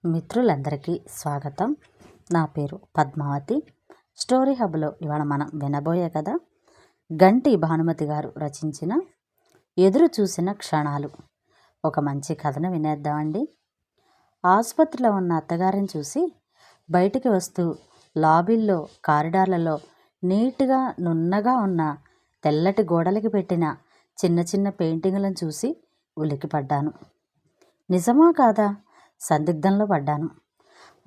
మిత్రులందరికీ స్వాగతం. నా పేరు పద్మావతి. స్టోరీ హబ్లో ఇవాళ మనం వినబోయే కథ గంటి భానుమతి గారు రచించిన ఎదురు చూసిన క్షణాలు. ఒక మంచి కథను వినేద్దామండి. ఆసుపత్రిలో ఉన్న అత్తగారిని చూసి బయటికి వస్తూ లాబీల్లో, కారిడార్లలో నీట్గా నున్నగా ఉన్న తెల్లటి గోడలకి పెట్టిన చిన్న చిన్న పెయింటింగులను చూసి ఉలికిపడ్డాను. నిజమా కాదా? సందిగ్ధంలో పడ్డాను.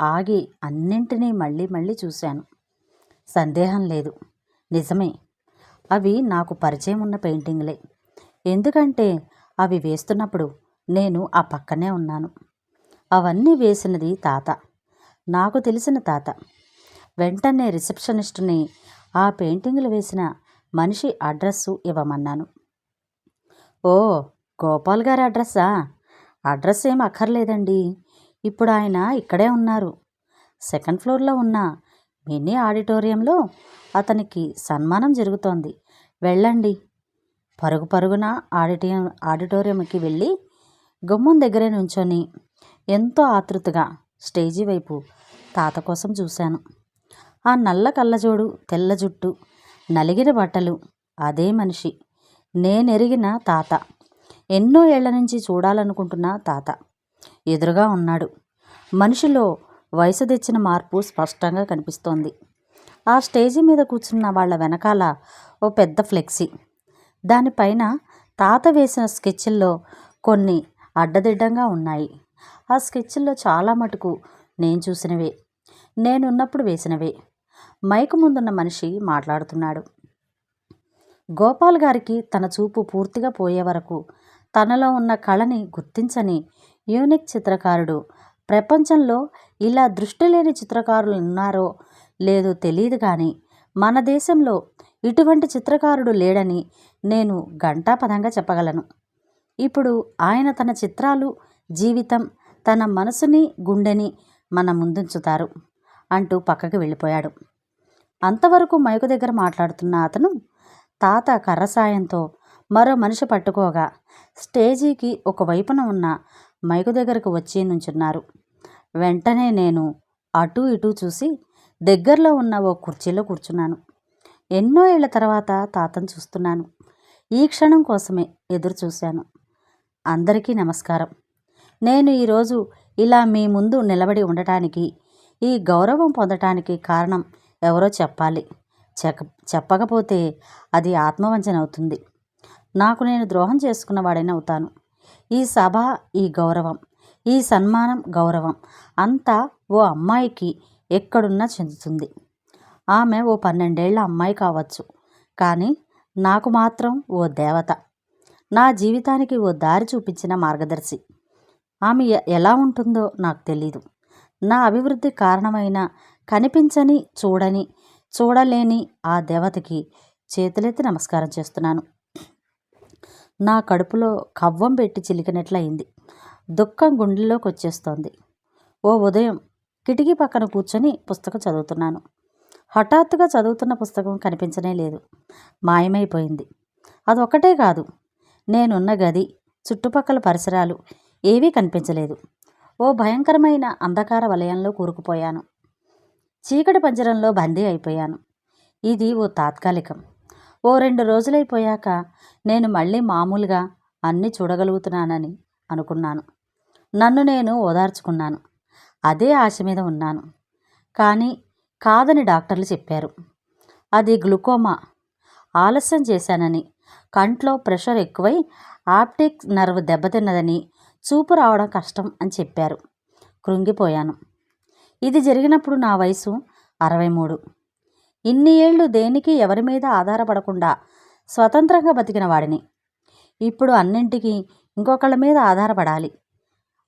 ఆగి అన్నింటినీ మళ్ళీ మళ్ళీ చూశాను. సందేహం లేదు, నిజమే. అవి నాకు పరిచయం ఉన్న పెయింటింగ్లే. ఎందుకంటే అవి వేస్తున్నప్పుడు నేను ఆ పక్కనే ఉన్నాను. అవన్నీ వేసినది తాత, నాకు తెలిసిన తాత. వెంటనే రిసెప్షనిస్టుని ఆ పెయింటింగ్లు వేసిన మనిషి అడ్రస్సు ఇవ్వమన్నాను. ఓ, గోపాల్ గారి అడ్రస్సా? అడ్రస్ ఏం అక్కర్లేదండి, ఇప్పుడు ఆయన ఇక్కడే ఉన్నారు. సెకండ్ ఫ్లోర్లో ఉన్న మినీ ఆడిటోరియంలో అతనికి సన్మానం జరుగుతోంది, వెళ్ళండి. పరుగు పరుగున ఆడిటోరియంకి వెళ్ళి గుమ్మం దగ్గరే నుంచొని ఎంతో ఆతృతగా స్టేజీ వైపు తాత కోసం చూశాను. ఆ నల్ల కళ్ళజోడు, తెల్ల జుట్టు, నలిగిన బట్టలు, అదే మనిషి, నేనెరిగిన తాత. ఎన్నో ఏళ్ల నుంచి చూడాలనుకుంటున్న తాత ఎదురుగా ఉన్నాడు. మనిషిలో వయసు తెచ్చిన మార్పు స్పష్టంగా కనిపిస్తోంది. ఆ స్టేజీ మీద కూర్చున్న వాళ్ళ వెనకాల ఓ పెద్ద ఫ్లెక్సీ. దానిపైన తాత వేసిన స్కెచ్ల్లో కొన్ని అడ్డదిడ్డంగా ఉన్నాయి. ఆ స్కెచ్ల్లో చాలా మటుకు నేను చూసినవే, నేనున్నప్పుడు వేసినవే. మైకు ముందున్న మనిషి మాట్లాడుతున్నాడు. గోపాల్ గారికి తన చూపు పూర్తిగా పోయే వరకు తనలో ఉన్న కళని గుర్తించని యూనిక్ చిత్రకారుడు, ప్రపంచంలో ఇలా దృష్టి లేని చిత్రకారులు ఉన్నారో లేదో తెలియదు కానీ మన దేశంలో ఇటువంటి చిత్రకారుడు లేడని నేను ఘంటాపథంగా చెప్పగలను. ఇప్పుడు ఆయన తన చిత్రాలు, జీవితం, తన మనసుని, గుండెని మన ముందుంచుతారు అంటూ పక్కకి వెళ్ళిపోయాడు. అంతవరకు మైకు దగ్గర మాట్లాడుతున్న అతను తాత కర్ర సాయంతో మరో మనిషి పట్టుకోగా స్టేజీకి ఒకవైపున ఉన్న మైకు దగ్గరకు వచ్చి నుంచున్నారు. వెంటనే నేను అటూ ఇటూ చూసి దగ్గరలో ఉన్న ఓ కుర్చీలో కూర్చున్నాను. ఎన్నో ఏళ్ల తర్వాత తాతను చూస్తున్నాను. ఈ క్షణం కోసమే ఎదురు చూశాను. అందరికీ నమస్కారం. నేను ఈరోజు ఇలా మీ ముందు నిలబడి ఉండటానికి, ఈ గౌరవం పొందటానికి కారణం ఎవరో చెప్పాలి. చెప్పకపోతే అది ఆత్మవంచన అవుతుంది. నాకు నేను ద్రోహం చేసుకున్నవాడైనా అవుతాను. ఈ సభ, ఈ గౌరవం, ఈ సన్మానం, గౌరవం అంతా ఓ అమ్మాయికి ఎక్కడున్నా చెందుతుంది. ఆమె ఓ 12 ఏళ్ల అమ్మాయి కావచ్చు, కానీ నాకు మాత్రం ఓ దేవత. నా జీవితానికి ఓ దారి చూపించిన మార్గదర్శి. ఆమె ఎలా ఉంటుందో నాకు తెలీదు. నా అభివృద్ధి కారణమైన కనిపించని, చూడని, చూడలేని ఆ దేవతకి చేతులెత్తి నమస్కారం చేస్తున్నాను. నా కడుపులో కవ్వం పెట్టి చిలికినట్లయింది. దుఃఖం గుండెల్లోకి వచ్చేస్తోంది. ఓ ఉదయం కిటికీ పక్కన కూర్చొని పుస్తకం చదువుతున్నాను. హఠాత్తుగా చదువుతున్న పుస్తకం కనిపించనే లేదు, మాయమైపోయింది. అదొక్కటే కాదు, నేనున్న గది, చుట్టుపక్కల పరిసరాలు ఏవీ కనిపించలేదు. ఓ భయంకరమైన అంధకార వలయంలో కూరుకుపోయాను. చీకటి పంజరంలో బందీ అయిపోయాను. ఇది ఓ తాత్కాలికం. ఓ 2 రోజులైపోయాక నేను మళ్ళీ మామూలుగా అన్నీ చూడగలుగుతున్నానని అనుకున్నాను. నన్ను నేను ఓదార్చుకున్నాను. అదే ఆశ మీద ఉన్నాను. కానీ కాదని డాక్టర్లు చెప్పారు. అది గ్లూకోమా. ఆలస్యం చేశానని, కంట్లో ప్రెషర్ ఎక్కువై ఆప్టిక్ నర్వ్ దెబ్బతిన్నదని, చూపు రావడం కష్టం అని చెప్పారు. కృంగిపోయాను. ఇది జరిగినప్పుడు నా వయసు 63. ఇన్ని ఏళ్ళు దేనికి ఎవరి మీద ఆధారపడకుండా స్వతంత్రంగా బతికిన వాడిని. ఇప్పుడు అన్నింటికీ ఇంకొకళ్ళ మీద ఆధారపడాలి.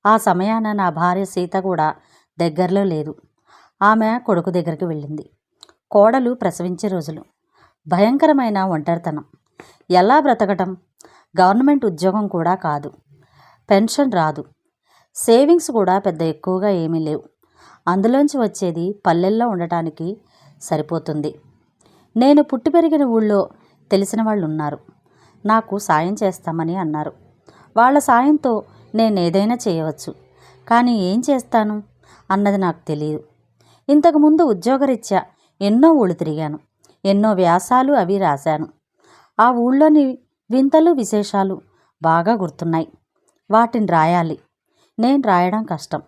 ఆ సమయాన నా భార్య సీత కూడా దగ్గరలో లేదు. ఆమె కొడుకు దగ్గరికి వెళ్ళింది. కోడలు ప్రసవించే రోజులు. భయంకరమైన ఒంటరితనం. ఎలా బ్రతకటం? గవర్నమెంట్ ఉద్యోగం కూడా కాదు, పెన్షన్ రాదు, సేవింగ్స్ కూడా పెద్ద ఎక్కువగా ఏమీ లేవు. అందులోంచి వచ్చేది పల్లెల్లో ఉండటానికి సరిపోతుంది. నేను పుట్టి పెరిగిన ఊళ్ళో తెలిసిన వాళ్ళు ఉన్నారు. నాకు సాయం చేస్తామని అన్నారు. వాళ్ళ సాయంతో నేనేదైనా చేయవచ్చు. కానీ ఏం చేస్తాను? అన్నది నాకు తెలియదు. ఇంతకుముందు ఉద్యోగరీత్యా ఎన్నో ఊళ్ళు తిరిగాను, ఎన్నో వ్యాసాలు అవి రాశాను. ఆ ఊళ్ళోని వింతలు విశేషాలు బాగా గుర్తున్నాయి. వాటిని రాయాలి. నేను రాయడం కష్టం.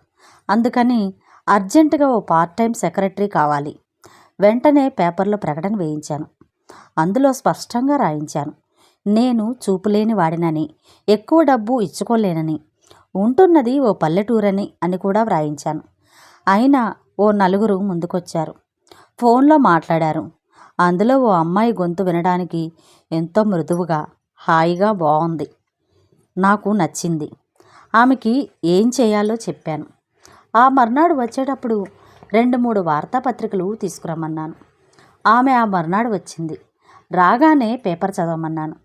అందుకని అర్జెంటుగా ఓ పార్ట్ టైం సెక్రటరీ కావాలి. వెంటనే పేపర్లో ప్రకటన వేయించాను. అందులో స్పష్టంగా రాయించాను, నేను చూపులేని వాడినని, ఎక్కువ డబ్బు ఇచ్చుకోలేనని, ఉంటున్నది ఓ పల్లెటూరని అని కూడా వ్రాయించాను. అయినా ఓ నలుగురు ముందుకొచ్చారు. ఫోన్లో మాట్లాడారు. అందులో ఓ అమ్మాయి గొంతు వినడానికి ఎంతో మృదువుగా, హాయిగా బాగుంది. నాకు నచ్చింది. ఆమెకి ఏం చేయాలో చెప్పాను. ఆ మర్నాడు వచ్చేటప్పుడు 2-3 వార్తాపత్రికలు తీసుకురమ్మన్నాను. ఆమె ఆ మర్నాడు వచ్చింది. రాగానే పేపర్ చదవమన్నాను.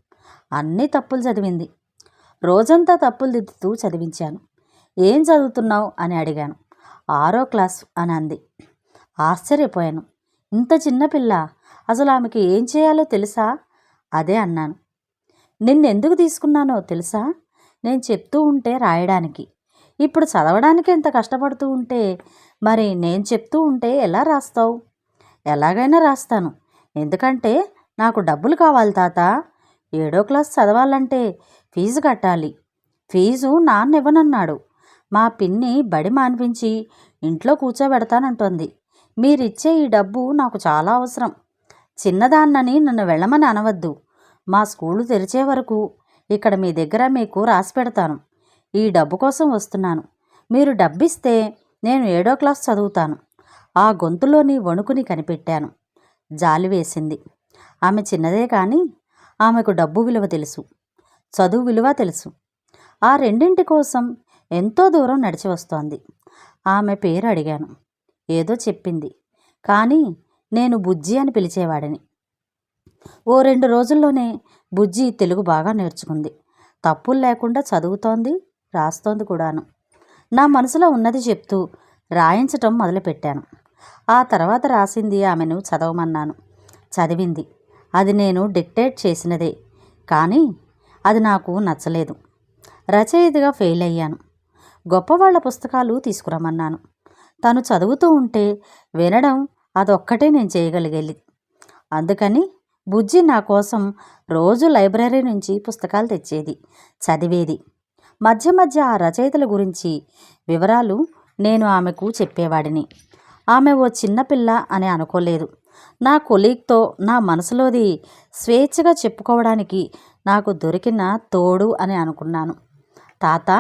అన్నీ తప్పులు చదివింది. రోజంతా తప్పులు దిద్దుతూ చదివించాను. ఏం చదువుతున్నావు అని అడిగాను. 6వ క్లాసు అని అంది. ఆశ్చర్యపోయాను. ఇంత చిన్నపిల్ల, అసలు ఆమెకి ఏం చేయాలో తెలుసా? అదే అన్నాను. నిన్నెందుకు తీసుకున్నానో తెలుసా? నేను చెప్తూ ఉంటే రాయడానికి. ఇప్పుడు చదవడానికి ఎంత కష్టపడుతూ ఉంటే మరి నేను చెప్తూ ఉంటే ఎలా రాస్తావు? ఎలాగైనా రాస్తాను. ఎందుకంటే నాకు డబ్బులు కావాలి తాత. 7వ క్లాస్ చదవాలంటే ఫీజు కట్టాలి. ఫీజు నాన్న ఇవ్వనన్నాడు. మా పిన్ని బడి మాన్పించి ఇంట్లో కూర్చోబెడతానంటోంది. మీరిచ్చే ఈ డబ్బు నాకు చాలా అవసరం. చిన్నదాన్నని నన్ను వెళ్ళమని అనవద్దు. మా స్కూలు తెరిచే వరకు ఇక్కడ మీ దగ్గర మీకు రాసి పెడతాను. ఈ డబ్బు కోసం వస్తున్నాను. మీరు డబ్బిస్తే నేను 7వ క్లాస్ చదువుతాను. ఆ గొంతులోని వణుకుని కనిపెట్టాను. జాలి వేసింది. ఆమె చిన్నదే కానీ ఆమెకు డబ్బు విలువ తెలుసు, చదువు విలువ తెలుసు. ఆ రెండింటి కోసం ఎంతో దూరం నడిచి వస్తోంది. ఆమె పేరు అడిగాను. ఏదో చెప్పింది. కానీ నేను బుజ్జి అని పిలిచేవాడిని. ఓ 2 రోజుల్లోనే బుజ్జి తెలుగు బాగా నేర్చుకుంది. తప్పులు లేకుండా చదువుతోంది, రాస్తోంది కూడాను. నా మనసులో ఉన్నది చెప్తూ రాయించటం మొదలుపెట్టాను. ఆ తర్వాత రాసింది ఆమెను చదవమన్నాను. చదివింది. అది నేను డిక్టేట్ చేసినదే, కానీ అది నాకు నచ్చలేదు. రచయితగా ఫెయిల్ అయ్యాను. గొప్పవాళ్ల పుస్తకాలు తీసుకురమ్మన్నాను. తను చదువుతూ ఉంటే వినడం అదొక్కటే నేను చేయగలిగేది. అందుకని బుజ్జి నా కోసం రోజు లైబ్రరీ నుంచి పుస్తకాలు తెచ్చేది, చదివేది. మధ్య మధ్య ఆ రచయితల గురించి వివరాలు నేను ఆమెకు చెప్పేవాడిని. ఆమె ఓ చిన్నపిల్ల అని అనుకోలేదు. నా కొలీగ్తో నా మనసులోది స్వేచ్ఛగా చెప్పుకోవడానికి నాకు దొరికిన తోడు అని అనుకున్నాను. తాత,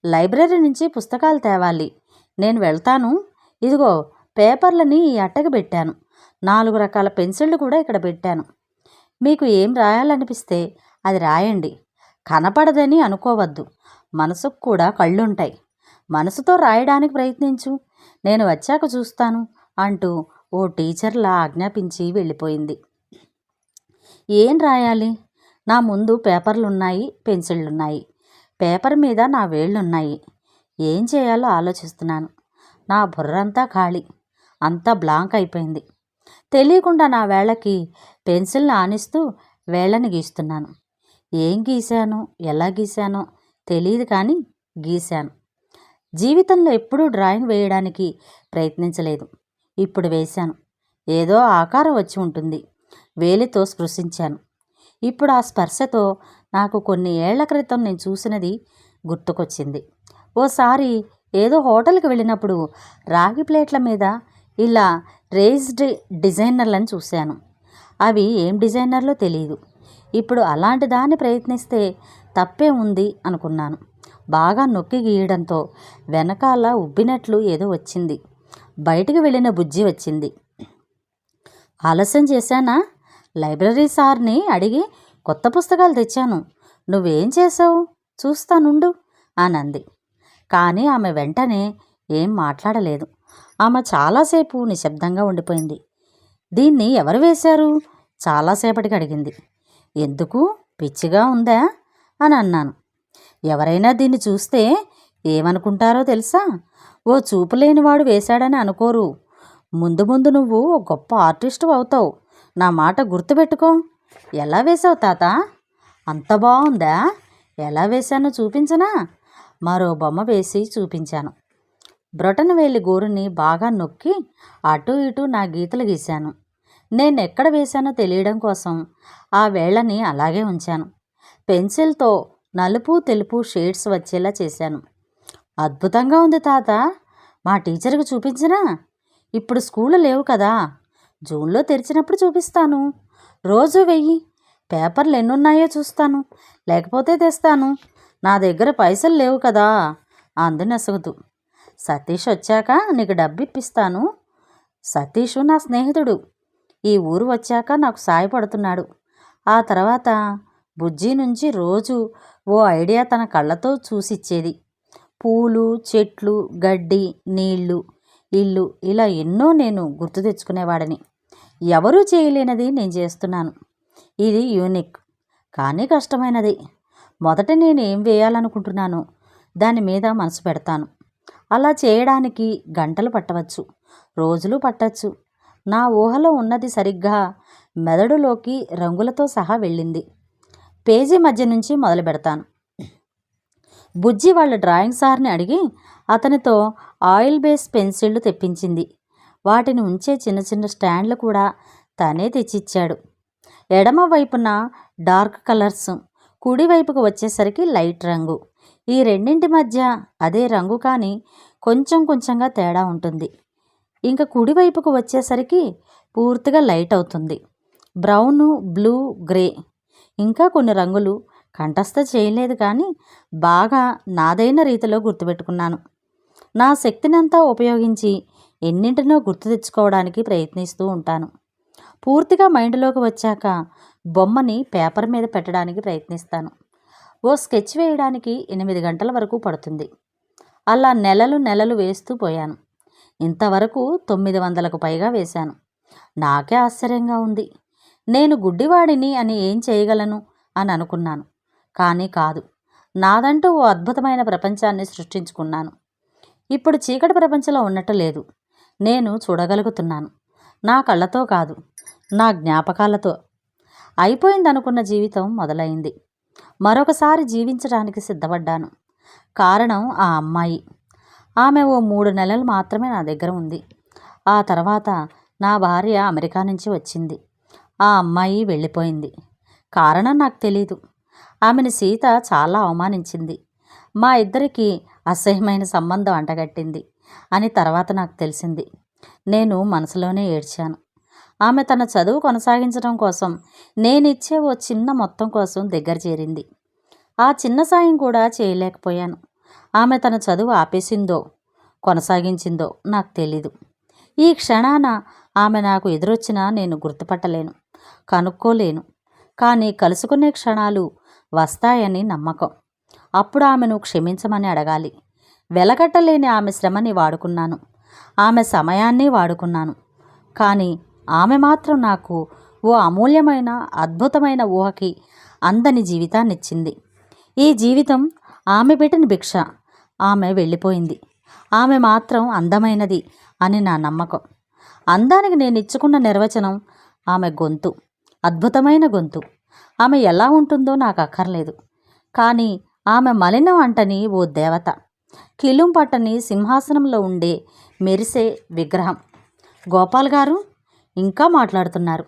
లైబ్రరీ నుంచి పుస్తకాలు తేవాలి. నేను వెళ్తాను. ఇదిగో పేపర్లని ఈ అట్టకి పెట్టాను. 4 రకాల పెన్సిళ్ళు కూడా ఇక్కడ పెట్టాను. మీకు ఏం రాయాలనిపిస్తే అది రాయండి. కనపడదని అనుకోవద్దు. మనసుకు కూడా కళ్ళుంటాయి. మనసుతో రాయడానికి ప్రయత్నించు. నేను వచ్చాక చూస్తాను అంటూ ఓ టీచర్లా ఆజ్ఞాపించి వెళ్ళిపోయింది. ఏం రాయాలి? నా ముందు పేపర్లున్నాయి, పెన్సిళ్ళున్నాయి. పేపర్ మీద నా వేళ్ళున్నాయి. ఏం చేయాలో ఆలోచిస్తున్నాను. నా బుర్రంతా ఖాళీ. అంతా బ్లాంక్ అయిపోయింది. తెలియకుండా నా వేళ్ళకి పెన్సిల్ని ఆనిస్తూ వేళ్ళని గీస్తున్నాను. ఏం గీశాను, ఎలా గీశానో తెలియదు, కానీ గీశాను. జీవితంలో ఎప్పుడూ డ్రాయింగ్ వేయడానికి ప్రయత్నించలేదు. ఇప్పుడు వేశాను. ఏదో ఆకారం వచ్చి ఉంటుంది. వేలితో స్పృశించాను. ఇప్పుడు ఆ స్పర్శతో నాకు కొన్ని ఏళ్ల క్రితం నేను చూసినది గుర్తుకొచ్చింది. ఓసారి ఏదో హోటల్కి వెళ్ళినప్పుడు రాగి ప్లేట్ల మీద ఇలా రేజ్డ్ డిజైనర్లను చూశాను. అవి ఏం డిజైనర్లో తెలియదు. ఇప్పుడు అలాంటి దాన్ని ప్రయత్నిస్తే తప్పే ఉంది అనుకున్నాను. బాగా నొక్కి గీయడంతో వెనకాల ఉబ్బినట్లు ఏదో వచ్చింది. బయటికి వెళ్ళిన బుజ్జి వచ్చింది. ఆలస్యం చేశానా? లైబ్రరీ సార్ని అడిగి కొత్త పుస్తకాలు తెచ్చాను. నువ్వేం చేసావు? చూస్తానుండు అనంది. కానీ ఆమె వెంటనే ఏం మాట్లాడలేదు. ఆమె చాలాసేపు నిశ్శబ్దంగా ఉండిపోయింది. దీన్ని ఎవరు వేశారు? చాలాసేపటికి అడిగింది. ఎందుకు, పిచ్చిగా ఉందా అని అన్నాను. ఎవరైనా దీన్ని చూస్తే ఏమనుకుంటారో తెలుసా? ఓ చూపులేనివాడు వేశాడని అనుకోరు. ముందు ముందు నువ్వు ఓ గొప్ప ఆర్టిస్టు అవుతావు. నా మాట గుర్తుపెట్టుకో. ఎలా వేశావు తాత? అంత బాగుందా? ఎలా వేశానో చూపించనా? మరో బొమ్మ వేసి చూపించాను. బ్రొటనవేలి గోరుని బాగా నొక్కి అటూ ఇటూ నా గీతలు గీశాను. నేనెక్కడ వేశానో తెలియడం కోసం ఆ వేళ్ళని అలాగే ఉంచాను. పెన్సిల్తో నలుపు తెలుపు షేడ్స్ వచ్చేలా చేశాను. అద్భుతంగా ఉంది తాత, మా టీచర్కి చూపించినా? ఇప్పుడు స్కూళ్ళు లేవు కదా, జూన్లో తెరిచినప్పుడు చూపిస్తాను. రోజు వెయ్యి. పేపర్లు ఎన్నున్నాయో చూస్తాను, లేకపోతే తెస్తాను. నా దగ్గర పైసలు లేవు కదా అంది నసుగుతూ. సతీష్ వచ్చాక నీకు డబ్బు ఇప్పిస్తాను. సతీషు నా స్నేహితుడు. ఈ ఊరు వచ్చాక నాకు సాయపడుతున్నాడు. ఆ తర్వాత బుజ్జి నుంచి రోజు ఓ ఐడియా తన కళ్ళతో చూసిచ్చేది. పూలు, చెట్లు, గడ్డి, నీళ్లు, ఇల్లు, ఇలా ఎన్నో నేను గుర్తు తెచ్చుకునేవాడిని. ఎవరూ చేయలేనిది నేను చేస్తున్నాను. ఇది యూనిక్, కానీ కష్టమైనది. మొదట నేను ఏం వేయాలనుకుంటున్నానో దాని మీద మనసు పెడతాను. అలా చేయడానికి గంటలు పట్టవచ్చు, రోజులు పట్టచ్చు. నా ఊహలో ఉన్నది సరిగ్గా మెదడులోకి రంగులతో సహా వెళ్ళింది. పేజీ మధ్య నుంచి మొదలు పెడతాను. బుజ్జి వాళ్ళ డ్రాయింగ్ సార్ని అడిగి అతనితో ఆయిల్ బేస్ పెన్సిళ్ళు తెప్పించింది. వాటిని ఉంచే చిన్న చిన్న స్టాండ్లు కూడా తనే తెచ్చిచ్చాడు. ఎడమ వైపున డార్క్ కలర్స్, కుడివైపుకు వచ్చేసరికి లైట్ రంగు. ఈ రెండింటి మధ్య అదే రంగు, కానీ కొంచెం కొంచెంగా తేడా ఉంటుంది. ఇంకా కుడివైపుకు వచ్చేసరికి పూర్తిగా లైట్ అవుతుంది. బ్రౌను, బ్లూ, గ్రే, ఇంకా కొన్ని రంగులు కంఠస్థ చేయలేదు, కానీ బాగా నాదైన రీతిలో గుర్తుపెట్టుకున్నాను. నా శక్తినంతా ఉపయోగించి ఎన్నింటినో గుర్తు తెచ్చుకోవడానికి ప్రయత్నిస్తూ ఉంటాను. పూర్తిగా మైండ్లోకి వచ్చాక బొమ్మని పేపర్ మీద పెట్టడానికి ప్రయత్నిస్తాను. ఓ స్కెచ్ వేయడానికి 8 గంటల వరకు పడుతుంది. అలా నెలలు వేస్తూ పోయాను. ఇంతవరకు 900కు పైగా వేశాను. నాకే ఆశ్చర్యంగా ఉంది. నేను గుడ్డివాడిని అని ఏం చేయగలను అని అనుకున్నాను. కానీ కాదు, నాదంటూ ఓ అద్భుతమైన ప్రపంచాన్ని సృష్టించుకున్నాను. ఇప్పుడు చీకటి ప్రపంచంలో ఉన్నట్టు లేదు. నేను చూడగలుగుతున్నాను. నా కళ్ళతో కాదు, నా జ్ఞాపకాలతో. అయిపోయిందనుకున్న జీవితం మొదలైంది. మరొకసారి జీవించడానికి సిద్ధపడ్డాను. కారణం ఆ అమ్మాయి. ఆమె ఓ 3 నెలలు మాత్రమే నా దగ్గర ఉంది. ఆ తర్వాత నా భార్య అమెరికా నుంచి వచ్చింది. ఆ అమ్మాయి వెళ్ళిపోయింది. కారణం నాకు తెలీదు. ఆమెను సీత చాలా అవమానించింది. మా ఇద్దరికి అసహ్యమైన సంబంధం అంటగట్టింది అని తర్వాత నాకు తెలిసింది. నేను మనసులోనే ఏడ్చాను. ఆమె తన చదువు కొనసాగించడం కోసం నేనిచ్చే ఓ చిన్న మొత్తం కోసం దగ్గర చేరింది. ఆ చిన్న సాయం కూడా చేయలేకపోయాను. ఆమె తన చదువు ఆపేసిందో కొనసాగించిందో నాకు తెలీదు. ఈ క్షణాన ఆమె నాకు ఎదురొచ్చినా నేను గుర్తుపట్టలేను, కనుక్కోలేను. కానీ కలుసుకునే క్షణాలు వస్తాయని నమ్మకం. అప్పుడు ఆమెను క్షమించమని అడగాలి. వెలకట్టలేని ఆమె శ్రమని వాడుకున్నాను, ఆమె సమయాన్ని వాడుకున్నాను. కానీ ఆమె మాత్రం నాకు ఓ అమూల్యమైన అద్భుతమైన ఊహకి అందని జీవితాన్నిచ్చింది. ఈ జీవితం ఆమె పెట్టిన భిక్ష. ఆమె వెళ్ళిపోయింది. ఆమె మాత్రం అందమైనది అని నా నమ్మకం. అందానికి నేను ఇచ్చుకున్న నిర్వచనం ఆమె గొంతు, అద్భుతమైన గొంతు. ఆమె ఎలా ఉంటుందో నాకు అక్కర్లేదు, కానీ ఆమె మలినం అంటని ఓ దేవత, కిలుం పట్టని సింహాసనంలో ఉండే మెరిసే విగ్రహం. గోపాల్ గారు ఇంకా మాట్లాడుతున్నారు.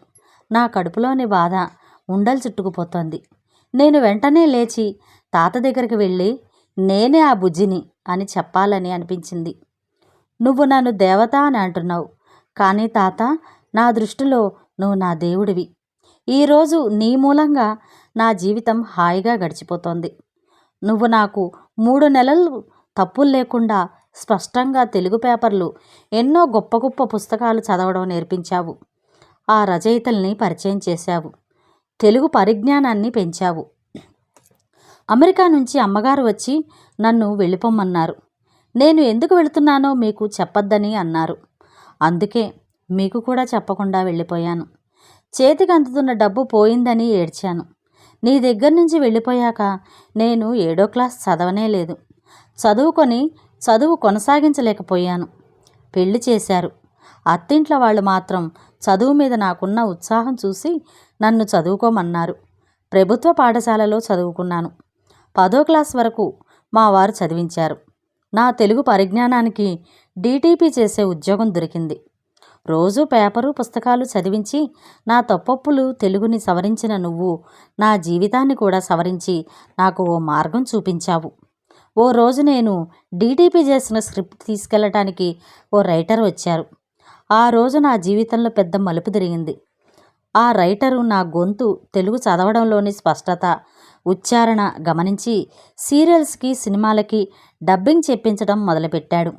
నా కడుపులోని బాధ ఉండలు చుట్టుకుపోతోంది. నేను వెంటనే లేచి తాత దగ్గరికి వెళ్ళి నేనే ఆ బుజ్జిని అని చెప్పాలని అనిపించింది. నువ్వు నన్ను దేవత అని అంటున్నావు, కానీ తాత, నా దృష్టిలో నువ్వు నా దేవుడివి. ఈరోజు నీ మూలంగా నా జీవితం హాయిగా గడిచిపోతోంది. నువ్వు నాకు 3 నెలలు తప్పులు లేకుండా స్పష్టంగా తెలుగు పేపర్లు, ఎన్నో గొప్ప గొప్ప పుస్తకాలు చదవడం నేర్పించావు. ఆ రచయితల్ని పరిచయం చేశావు. తెలుగు పరిజ్ఞానాన్ని పెంచావు. అమెరికా నుంచి అమ్మగారు వచ్చి నన్ను వెళ్ళిపోమ్మన్నారు. నేను ఎందుకు వెళుతున్నానో మీకు చెప్పొద్దని అన్నారు. అందుకే మీకు కూడా చెప్పకుండా వెళ్ళిపోయాను. చేతికి అందుతున్న డబ్బు పోయిందని ఏడ్చాను. నీ దగ్గర నుంచి వెళ్ళిపోయాక నేను 7వ క్లాస్ చదవనే లేదు. చదువు కొనసాగించలేకపోయాను. పెళ్లి చేశారు. అత్తింట్ల వాళ్ళు మాత్రం చదువు మీద నాకున్న ఉత్సాహం చూసి నన్ను చదువుకోమన్నారు. ప్రభుత్వ పాఠశాలలో చదువుకున్నాను. 10వ క్లాస్ వరకు మా వారు చదివించారు. నా తెలుగు పరిజ్ఞానానికి డీటీపీ చేసే ఉద్యోగం దొరికింది. రోజూ పేపరు పుస్తకాలు చదివించి నా తప్పొప్పులు తెలుగుని సవరించిన నువ్వు నా జీవితాన్ని కూడా సవరించి నాకు ఓ మార్గం చూపించావు. ఓ రోజు నేను డీటీపీ చేసిన స్క్రిప్ట్ తీసుకెళ్ళటానికి ఓ రైటర్ వచ్చారు. ఆ రోజు నా జీవితంలో పెద్ద మలుపు తిరిగింది. ఆ రైటరు నా గొంతు, తెలుగు చదవడంలోని స్పష్టత, ఉచ్చారణ గమనించి సీరియల్స్కి, సినిమాలకి డబ్బింగ్ చెప్పించడం మొదలుపెట్టాడు.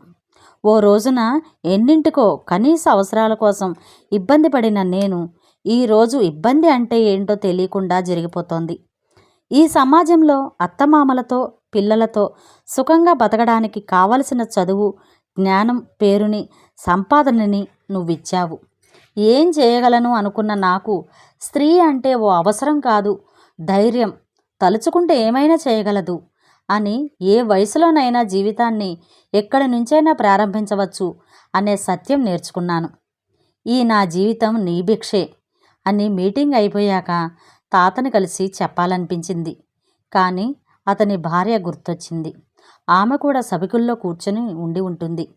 ఓ రోజున ఎన్నింటికో కనీస అవసరాల కోసం ఇబ్బంది పడిన నేను ఈరోజు ఇబ్బంది అంటే ఏంటో తెలియకుండా జరిగిపోతోంది. ఈ సమాజంలో అత్తమామలతో, పిల్లలతో సుఖంగా బతకడానికి కావలసిన చదువు, జ్ఞానం, పేరుని, సంపాదనని నువ్విచ్చావు. ఏం చేయగలను అనుకున్న నాకు స్త్రీ అంటే ఓ అవసరం కాదు, ధైర్యం, తలుచుకుంటే ఏమైనా చేయగలదు అని, ఏ వయసులోనైనా జీవితాన్ని ఎక్కడి నుంచైనా ప్రారంభించవచ్చు అనే సత్యం నేర్చుకున్నాను. ఈ నా జీవితం నీ భిక్షే అని మీటింగ్ అయిపోయాక తాతని కలిసి చెప్పాలనిపించింది. కానీ అతని భార్య గుర్తొచ్చింది. ఆమె కూడా సభికుల్లో కూర్చొని ఉండి ఉంటుంది.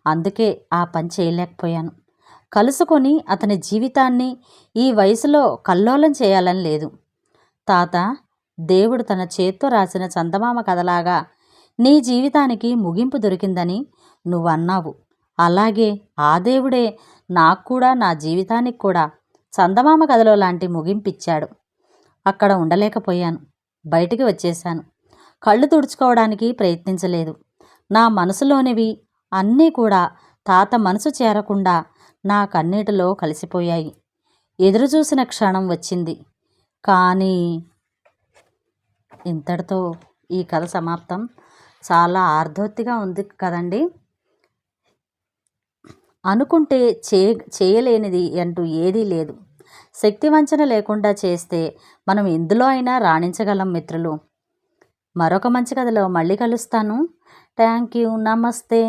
అందుకే ఆ పని చేయలేకపోయాను. కలుసుకొని అతని జీవితాన్ని ఈ వయసులో కల్లోలం చేయాలని లేదు. తాత, దేవుడు తన చేత్తో రాసిన చందమామ కథలాగా నీ జీవితానికి ముగింపు దొరికిందని నువ్వన్నావు. అలాగే ఆ దేవుడే నాకు కూడా, నా జీవితానికి కూడా చందమామ కథలో లాంటి ముగింపిచ్చాడు. అక్కడ ఉండలేకపోయాను. బయటికి వచ్చేశాను. కళ్ళు తుడుచుకోవడానికి ప్రయత్నించలేదు. నా మనసులోనివి అన్నీ కూడా తాత మనసు చేరకుండా నా కన్నీటిలో కలిసిపోయాయి. ఎదురుచూసిన క్షణం వచ్చింది. కానీ ఇంతటితో ఈ కథ సమాప్తం. చాలా ఆర్ధోక్తిగా ఉంది కదండి. అనుకుంటే చేయలేనిది అంటూ ఏదీ లేదు. శక్తివంచన లేకుండా చేస్తే మనం ఎందులో అయినా రాణించగలం మిత్రులు. మరొక మంచి కథలో మళ్ళీ కలుస్తాను. Thank you. నమస్తే.